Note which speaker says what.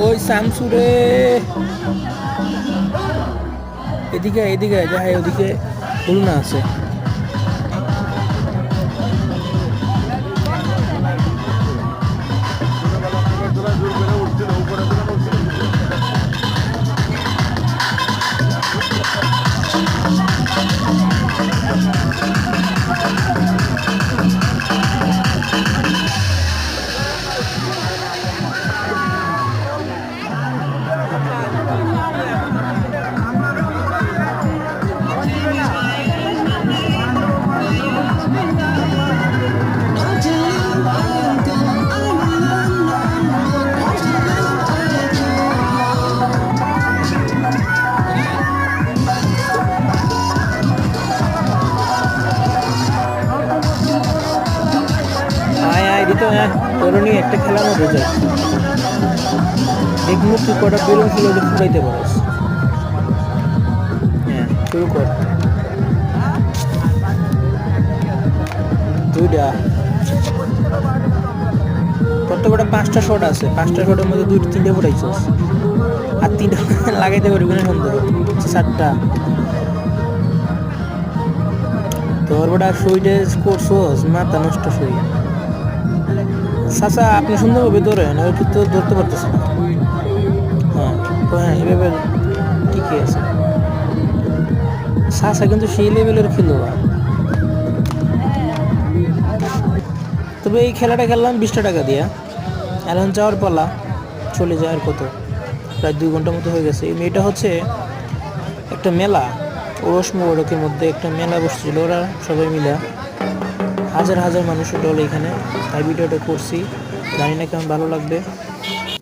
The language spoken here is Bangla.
Speaker 1: ওই শামসুরে, এদিকে এদিকে যাই, ওদিকে খুলনা আছে। আয় আয় দিত, হ্যাঁ তোর নিয়ে একটা খেলার মধ্যে যায়। দেখবো তুই কটা বেলুন ছিল ফুটাইতে পারিস। হ্যাঁ শুরু কর। দুইটা, তোর তো গোটা 5টা শট আছে, 5টা শটের মধ্যে 2-3টে ফুটাইছিস, আর 3টা লাগাইতে পারবি না সন্দেহ। 7টা তোর গোটা সুইটে করছোস, মাথা নষ্ট শুই। চাচা আপনি সুন্দরভাবে ধরেন, ওই কিন্তু ধরতে পারতেছে না। হ্যাঁ তো হ্যাঁ এভাবে ঠিকই আছে। চাচা কিন্তু সেই লেভেলের খেলোয়াড়। তবে এই খেলাটা খেললাম 20টা টাকা দিয়া। এখন যাওয়ার পালা, চলে যায়। আর কত, প্রায় 2 ঘন্টার মতো হয়ে গেছে। এটা হচ্ছে একটা মেলা, ওরস মোবারকের মধ্যে একটা মেলা বসছিল, ওরা সবাই মিলে হাজার হাজার মানুষের দল এখানে। তাই ভিডিওটা করছি, জানি না কেমন ভালো লাগবে।